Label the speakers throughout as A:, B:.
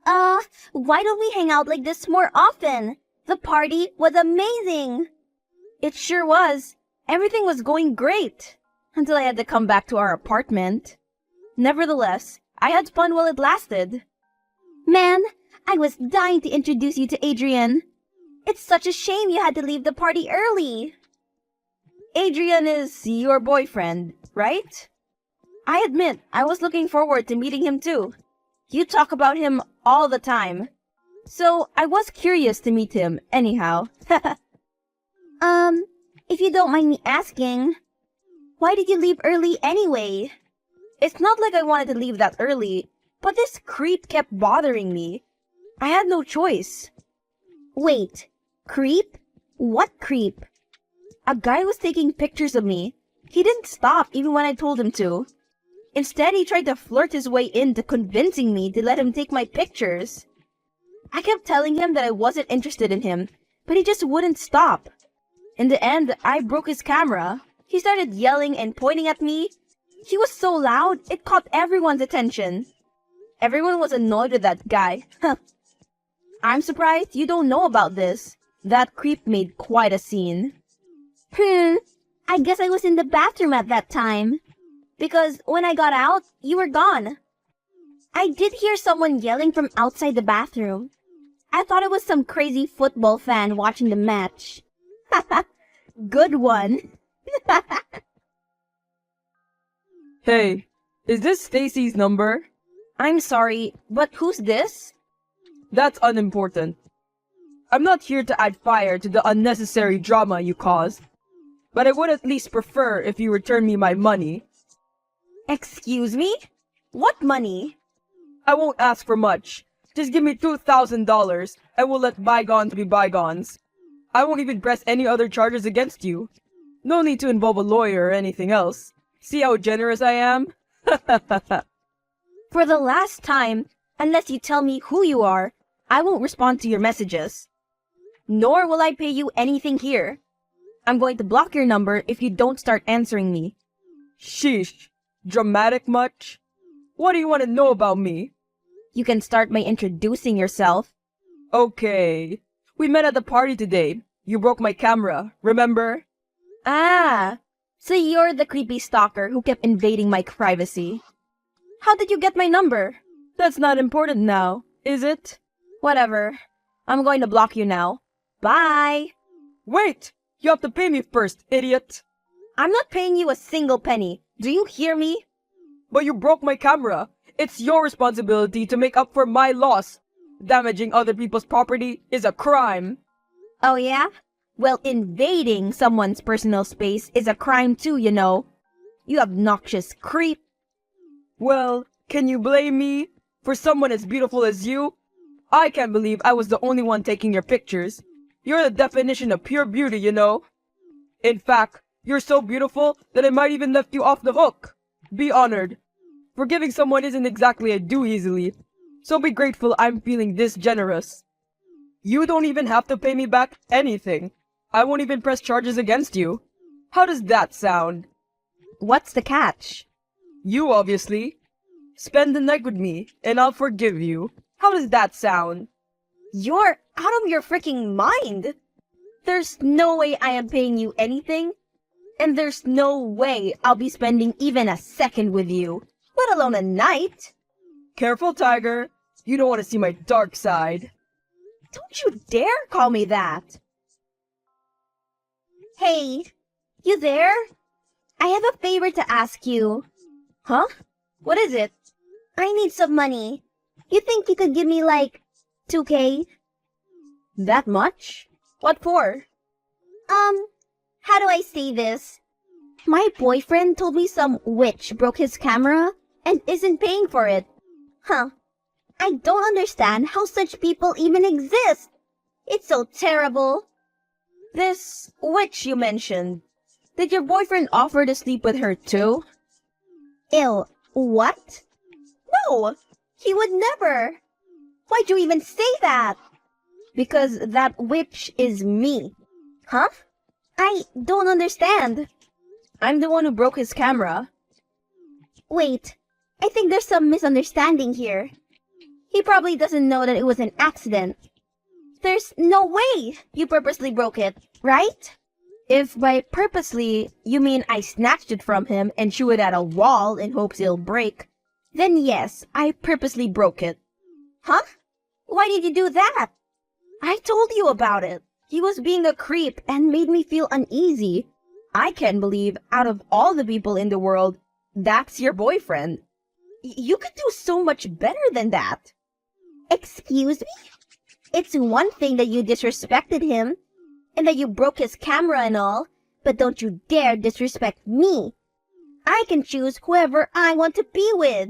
A: Why don't we hang out like this more often? The party was amazing. It sure was. Everything was going great. Until I had to come back to our apartment. Nevertheless, I had fun while it lasted. Man, I was dying to introduce you to Adrian. It's such a shame you had to leave the party early. Adrian is your boyfriend, right? I admit, I was looking forward to meeting him too. You talk about him all the time. So, I was curious to meet him, anyhow. If you don't mind me asking, why did you leave early anyway? It's not like I wanted to leave that early, but this creep kept bothering me. I had no choice. Wait, creep? What creep? A guy was taking pictures of me. He didn't stop even when I told him to. Instead, he tried to flirt his way into convincing me to let him take my pictures. I kept telling him that I wasn't interested in him, but he just wouldn't stop. In the end, I broke his camera. He started yelling and pointing at me. He was so loud, it caught everyone's attention. Everyone was annoyed with that guy. I'm surprised you don't know about this. That creep made quite a scene. I guess I was in the bathroom at that time. Because when I got out, you were gone. I did hear someone yelling from outside the bathroom. I thought it was some crazy football fan watching the match. Good one.
B: Hey, is this Stacy's number?
A: I'm sorry, but who's this?
B: That's unimportant. I'm not here to add fire to the unnecessary drama you caused, but I would at least prefer if you return me my money.
A: Excuse me? What money?
B: I won't ask for much. Just give me $2,000 and we'll let bygones be bygones. I won't even press any other charges against you. No need to involve a lawyer or anything else. See how generous I am?
A: For the last time, unless you tell me who you are, I won't respond to your messages. Nor will I pay you anything here. I'm going to block your number if you don't start answering me.
B: Sheesh. Dramatic much? What do you want to know about me?
A: You can start by introducing yourself.
B: Okay. We met at the party today. You broke my camera, remember?
A: Ah, so you're the creepy stalker who kept invading my privacy. How did you get my number?
B: That's not important now, is it?
A: Whatever. I'm going to block you now. Bye!
B: Wait! You have to pay me first, idiot!
A: I'm not paying you a single penny. Do you hear me?
B: But you broke my camera. It's your responsibility to make up for my loss. Damaging other people's property is a crime.
A: Oh yeah? Well, invading someone's personal space is a crime too, you know. You obnoxious creep.
B: Well, can you blame me? For someone as beautiful as you? I can't believe I was the only one taking your pictures. You're the definition of pure beauty, you know. In fact, you're so beautiful that I might even lift you off the hook. Be honored. Forgiving someone isn't exactly a do easily, so be grateful I'm feeling this generous. You don't even have to pay me back anything. I won't even press charges against you. How does that sound?
A: What's the catch?
B: You, obviously. Spend the night with me, and I'll forgive you. How does that sound?
A: You're out of your freaking mind! There's no way I am paying you anything, and there's no way I'll be spending even a second with you, let alone a night.
B: Careful, Tiger. You don't want to see my dark side.
A: Don't you dare call me that! Hey, you there? I have a favor to ask you. Huh? What is it? I need some money. You think you could give me like 2K? That much? What for? How do I say this? My boyfriend told me some witch broke his camera and isn't paying for it. Huh. I don't understand how such people even exist. It's so terrible. This witch you mentioned, did your boyfriend offer to sleep with her too? Ew, what? No, he would never. Why'd you even say that? Because that witch is me. Huh? I don't understand. I'm the one who broke his camera. Wait, I think there's some misunderstanding here. He probably doesn't know that it was an accident. There's no way you purposely broke it, right? If by purposely you mean I snatched it from him and threw it at a wall in hopes it'll break, then yes, I purposely broke it. Huh? Why did you do that? I told you about it. He was being a creep and made me feel uneasy. I can't believe out of all the people in the world, that's your boyfriend. You could do so much better than that. Excuse me? It's one thing that you disrespected him, and that you broke his camera and all, but don't you dare disrespect me. I can choose whoever I want to be with.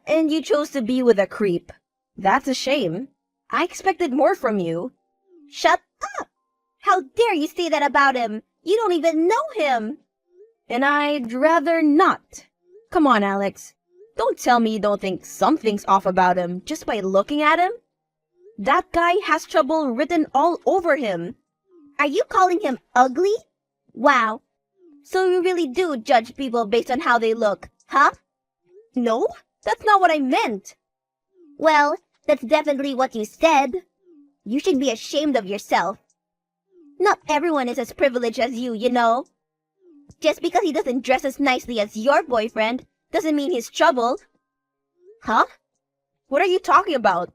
A: And you chose to be with a creep. That's a shame. I expected more from you. Shut up! How dare you say that about him? You don't even know him. And I'd rather not. Come on, Alex. Don't tell me you don't think something's off about him just by looking at him. That guy has trouble written all over him. Are you calling him ugly? Wow. So you really do judge people based on how they look, huh? No, that's not what I meant. Well, that's definitely what you said. You should be ashamed of yourself. Not everyone is as privileged as you know. Just because he doesn't dress as nicely as your boyfriend doesn't mean he's troubled. Huh? What are you talking about?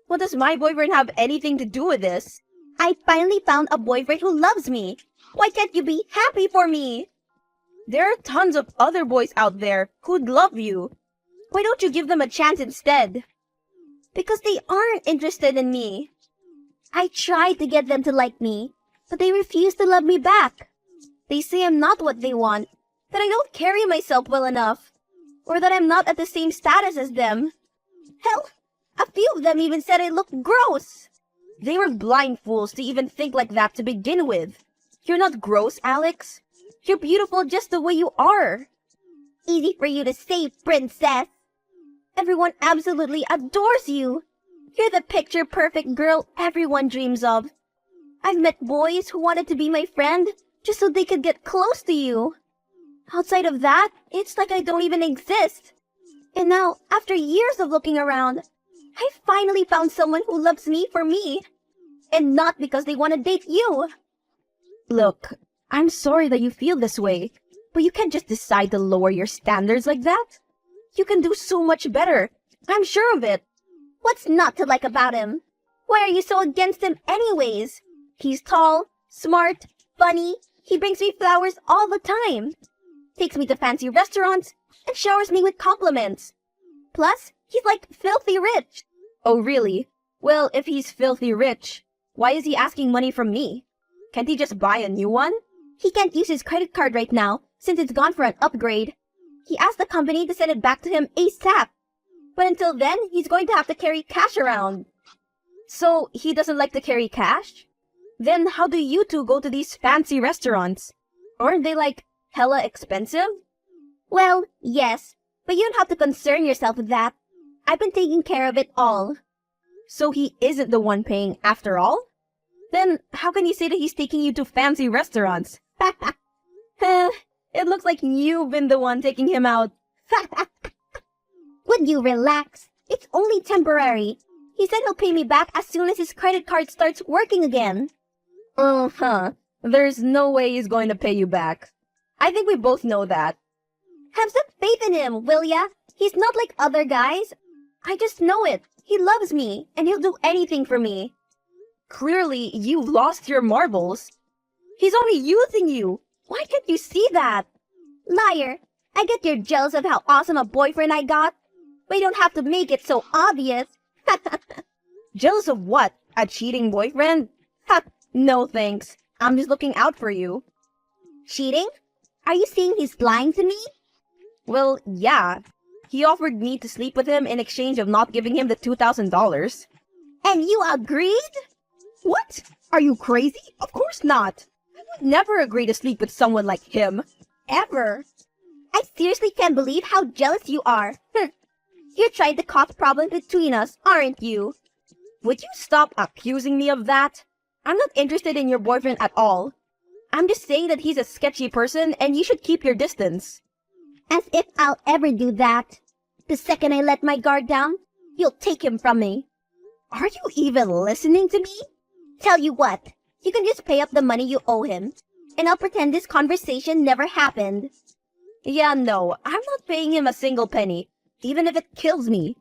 A: What does my boyfriend have anything to do with this? I finally found a boyfriend who loves me. Why can't you be happy for me? There are tons of other boys out there who'd love you. Why don't you give them a chance instead? Because they aren't interested in me. I tried to get them to like me, but they refuse to love me back. They say I'm not what they want, that I don't carry myself well enough, or that I'm not at the same status as them. Hell, a few of them even said I look gross. They were blind fools to even think like that to begin with. You're not gross, Alex. You're beautiful just the way you are. Easy for you to say, princess. Everyone absolutely adores you. You're the picture-perfect girl everyone dreams of. I've met boys who wanted to be my friend just so they could get close to you. Outside of that, it's like I don't even exist. And now, after years of looking around, I finally found someone who loves me for me. And not because they want to date you. Look, I'm sorry that you feel this way, but you can't just decide to lower your standards like that. You can do so much better. I'm sure of it. What's not to like about him? Why are you so against him anyways? He's tall, smart, funny. He brings me flowers all the time. Takes me to fancy restaurants and showers me with compliments. Plus, he's like filthy rich. Oh, really? Well, if he's filthy rich, why is he asking money from me? Can't he just buy a new one? He can't use his credit card right now since it's gone for an upgrade. He asked the company to send it back to him ASAP. But until then, he's going to have to carry cash around. So, he doesn't like to carry cash? Then how do you two go to these fancy restaurants? Aren't they like hella expensive? Well, yes, but you don't have to concern yourself with that. I've been taking care of it all. So he isn't the one paying after all? Then how can you say that he's taking you to fancy restaurants? It looks like you've been the one taking him out. Would you relax? It's only temporary. He said he'll pay me back as soon as his credit card starts working again. There's no way he's going to pay you back. I think we both know that. Have some faith in him, will ya? He's not like other guys. I just know it. He loves me, and he'll do anything for me. Clearly, you've lost your marbles. He's only using you. Why can't you see that? Liar. I get you're jealous of how awesome a boyfriend I got, but you don't have to make it so obvious. Jealous of what? A cheating boyfriend? Ha, no thanks. I'm just looking out for you. Cheating? Are you saying he's lying to me? Well, yeah. He offered me to sleep with him in exchange of not giving him the $2,000. And you agreed? What? Are you crazy? Of course not. I would never agree to sleep with someone like him. Ever. I seriously can't believe how jealous you are. You're trying to cause problems between us, aren't you? Would you stop accusing me of that? I'm not interested in your boyfriend at all. I'm just saying that he's a sketchy person and you should keep your distance. As if I'll ever do that. The second I let my guard down, you'll take him from me. Are you even listening to me? Tell you what, you can just pay up the money you owe him, and I'll pretend this conversation never happened. Yeah, no, I'm not paying him a single penny, even if it kills me.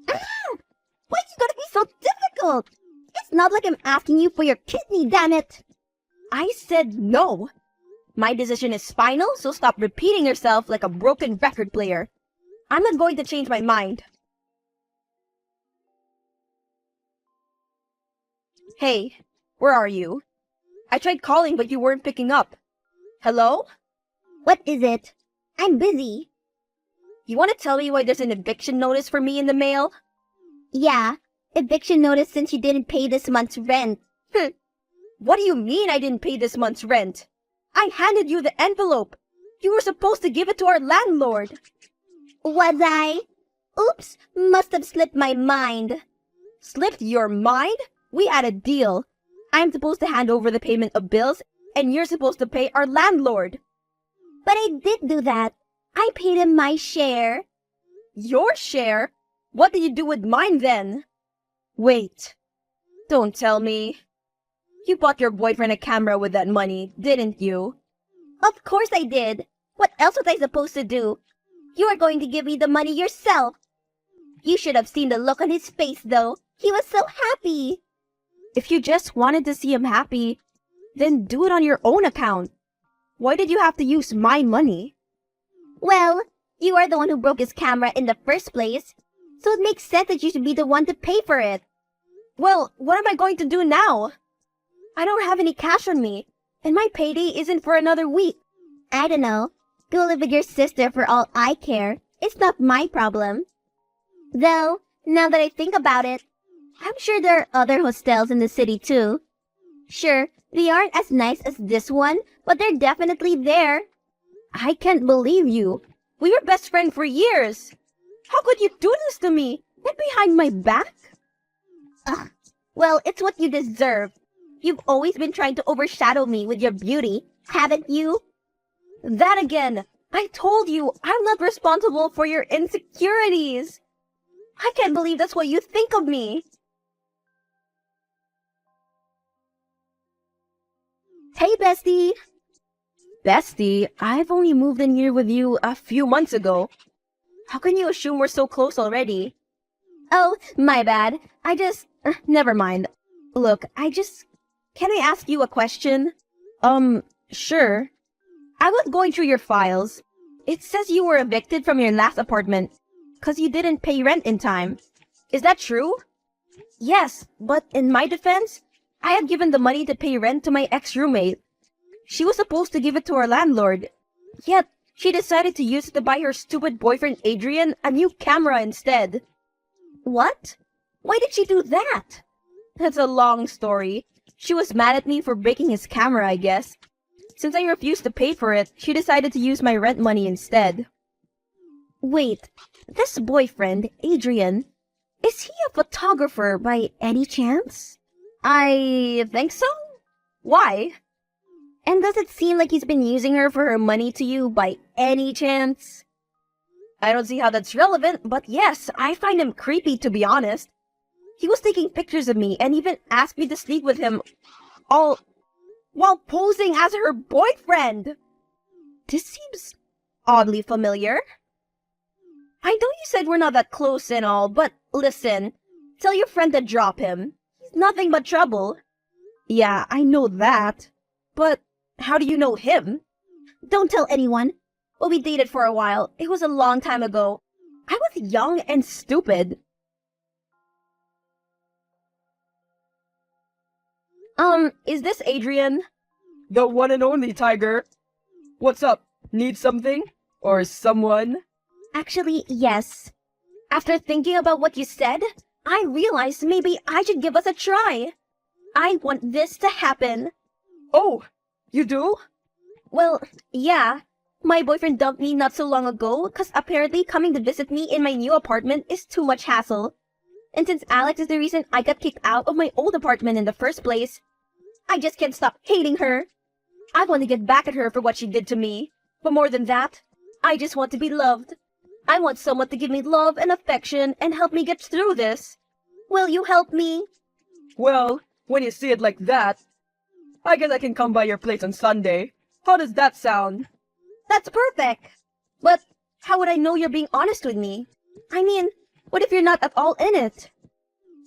A: Why is it gonna be so difficult? It's not like I'm asking you for your kidney, damn it! I said no! My decision is final, so stop repeating yourself like a broken record player. I'm not going to change my mind. Hey, where are you? I tried calling, but you weren't picking up. Hello? What is it? I'm busy. You want to tell me why there's an eviction notice for me in the mail? Yeah, eviction notice since you didn't pay this month's rent. What do you mean I didn't pay this month's rent? I handed you the envelope. You were supposed to give it to our landlord. Was I? Oops, must have slipped my mind. Slipped your mind? We had a deal. I'm supposed to hand over the payment of bills, and you're supposed to pay our landlord. But I did do that. I paid him my share. Your share? What did you do with mine then? Wait. Don't tell me. You bought your boyfriend a camera with that money, didn't you? Of course I did. What else was I supposed to do? You are going to give me the money yourself. You should have seen the look on his face, though. He was so happy. If you just wanted to see him happy, then do it on your own account. Why did you have to use my money? Well, you are the one who broke his camera in the first place, so it makes sense that you should be the one to pay for it. Well, what am I going to do now? I don't have any cash on me, and my payday isn't for another week. I don't know. Go live with your sister for all I care. It's not my problem. Though, now that I think about it, I'm sure there are other hostels in the city too. Sure, they aren't as nice as this one, but they're definitely there. I can't believe you. We were best friends for years. How could you do this to me? And behind my back? Ugh. Well, it's what you deserve. You've always been trying to overshadow me with your beauty, haven't you? That again. I told you, I'm not responsible for your insecurities. I can't believe that's what you think of me. Hey, bestie. Bestie, I've only moved in here with you a few months ago. How can you assume we're so close already? Oh, my bad. Never mind. Look, can I ask you a question? Sure. I was going through your files. It says you were evicted from your last apartment because you didn't pay rent in time. Is that true? Yes, but in my defense, I had given the money to pay rent to my ex-roommate. She was supposed to give it to our landlord. Yet, she decided to use it to buy her stupid boyfriend Adrian a new camera instead. What? Why did she do that? That's a long story. She was mad at me for breaking his camera, I guess. Since I refused to pay for it, she decided to use my rent money instead. Wait, this boyfriend, Adrian, is he a photographer by any chance? I think so. Why? And does it seem like he's been using her for her money to you by any chance? I don't see how that's relevant, but yes, I find him creepy to be honest. He was taking pictures of me and even asked me to sleep with him all while posing as her boyfriend. This seems oddly familiar. I know you said we're not that close and all, but listen, tell your friend to drop him. He's nothing but trouble. Yeah, I know that. But how do you know him? Don't tell anyone. Well, we dated for a while. It was a long time ago. I was young and stupid. Is this Adrian?
B: The one and only, Tiger. What's up? Need something? Or someone?
A: Actually, yes. After thinking about what you said, I realized maybe I should give us a try. I want this to happen.
B: Oh, you do?
A: Well, yeah. My boyfriend dumped me not so long ago because apparently coming to visit me in my new apartment is too much hassle. And since Alex is the reason I got kicked out of my old apartment in the first place, I just can't stop hating her. I want to get back at her for what she did to me. But more than that, I just want to be loved. I want someone to give me love and affection and help me get through this. Will you help me?
B: Well, when you see it like that, I guess I can come by your place on Sunday. How does that sound?
A: That's perfect. But how would I know you're being honest with me? I mean, what if you're not at all in it?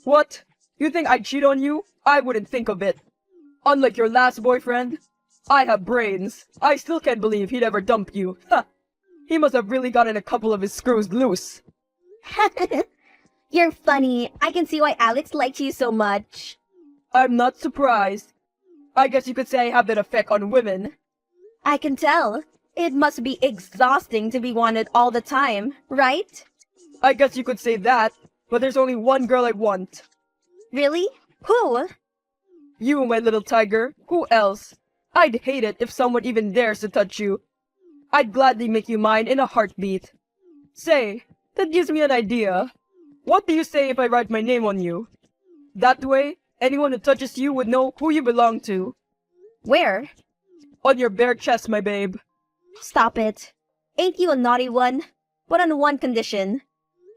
B: What? You think I'd cheat on you? I wouldn't think of it. Unlike your last boyfriend, I have brains. I still can't believe he'd ever dump you. Ha! He must have really gotten a couple of his screws loose.
A: You're funny. I can see why Alex likes you so much.
B: I'm not surprised. I guess you could say I have that effect on women.
A: I can tell. It must be exhausting to be wanted all the time, right?
B: I guess you could say that, but there's only one girl I want.
A: Really? Who?
B: You, my little tiger. Who else? I'd hate it if someone even dares to touch you. I'd gladly make you mine in a heartbeat. Say, that gives me an idea. What do you say if I write my name on you? That way, anyone who touches you would know who you belong to.
A: Where?
B: On your bare chest, my babe.
A: Stop it. Ain't you a naughty one? But on one condition.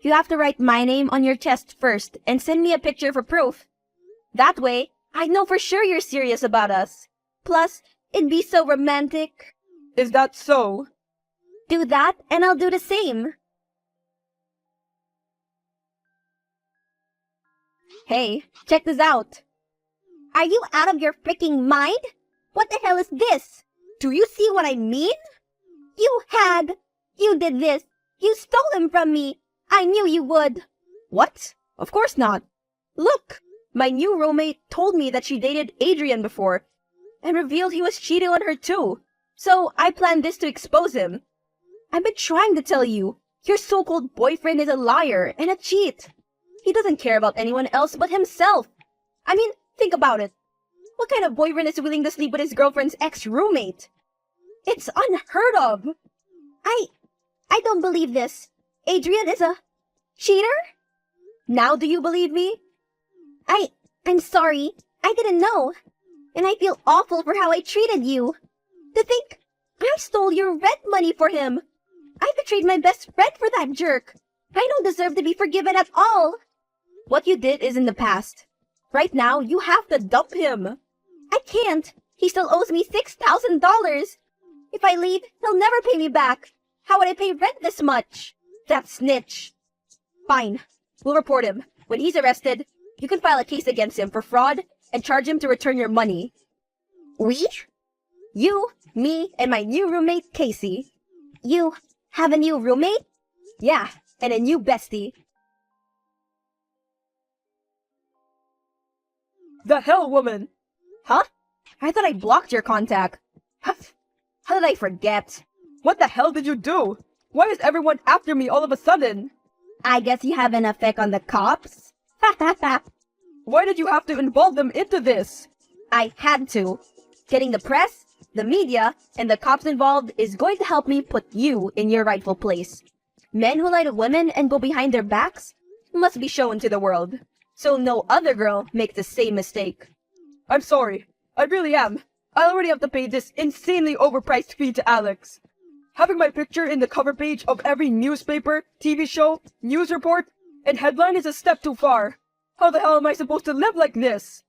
A: You have to write my name on your chest first and send me a picture for proof. That way, I know for sure you're serious about us. Plus, it'd be so romantic.
B: Is that so?
A: Do that, and I'll do the same. Hey, check this out. Are you out of your freaking mind? What the hell is this? Do you see what I mean? You did this. You stole him from me. I knew you would. What? Of course not. Look, my new roommate told me that she dated Adrian before and revealed he was cheating on her too. So I planned this to expose him. I've been trying to tell you, your so-called boyfriend is a liar and a cheat. He doesn't care about anyone else but himself. I mean, think about it. What kind of boyfriend is willing to sleep with his girlfriend's ex-roommate? It's unheard of. I don't believe this. Adrian is a cheater? Now do you believe me? I'm sorry. I didn't know. And I feel awful for how I treated you. To think I stole your rent money for him. I betrayed my best friend for that jerk. I don't deserve to be forgiven at all. What you did is in the past. Right now, you have to dump him. I can't. He still owes me $6,000. If I leave, he'll never pay me back. How would I pay rent this much? That snitch. Fine. We'll report him. When he's arrested, you can file a case against him for fraud and charge him to return your money. We? You, me, and my new roommate, Casey. You have a new roommate? Yeah, and a new bestie.
B: The hell, woman!
A: Huh? I thought I blocked your contact. How did I forget?
B: What the hell did you do? Why is everyone after me all of a sudden?
A: I guess you have an effect on the cops?
B: Why did you have to involve them into this?
A: I had to. Getting the press, the media, and the cops involved is going to help me put you in your rightful place. Men who lie to women and go behind their backs must be shown to the world, so no other girl makes the same mistake.
B: I'm sorry. I really am. I already have to pay this insanely overpriced fee to Alex. Having my picture in the cover page of every newspaper, TV show, news report, and headline is a step too far. How the hell am I supposed to live like this?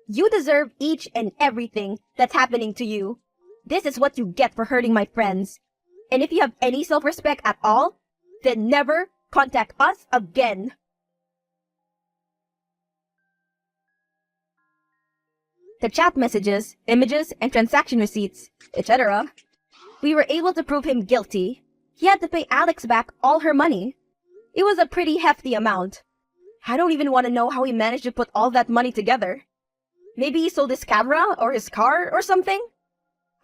A: You deserve each and everything that's happening to you. This is what you get for hurting my friends. And if you have any self-respect at all, then never contact us again. The chat messages, images, and transaction receipts, etc. We were able to prove him guilty. He had to pay Alex back all her money. It was a pretty hefty amount. I don't even want to know how he managed to put all that money together. Maybe he sold his camera or his car or something?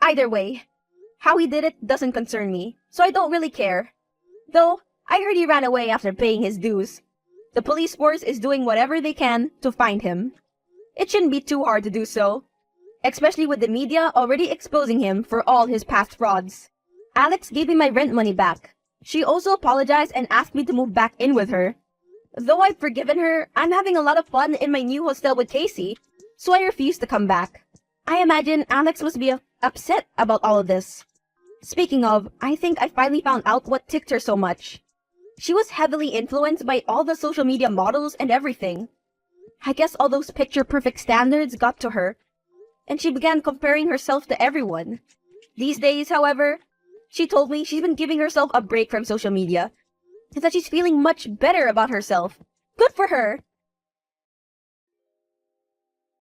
A: Either way, how he did it doesn't concern me, so I don't really care. Though, I heard he ran away after paying his dues. The police force is doing whatever they can to find him. It shouldn't be too hard to do so, especially with the media already exposing him for all his past frauds. Alex gave me my rent money back. She also apologized and asked me to move back in with her. Though I've forgiven her, I'm having a lot of fun in my new hostel with Casey, so I refused to come back. I imagine Alex must be upset about all of this. Speaking of, I think I finally found out what ticked her so much. She was heavily influenced by all the social media models and everything. I guess all those picture-perfect standards got to her, and she began comparing herself to everyone. These days, however, she told me she's been giving herself a break from social media, and that she's feeling much better about herself. Good for her!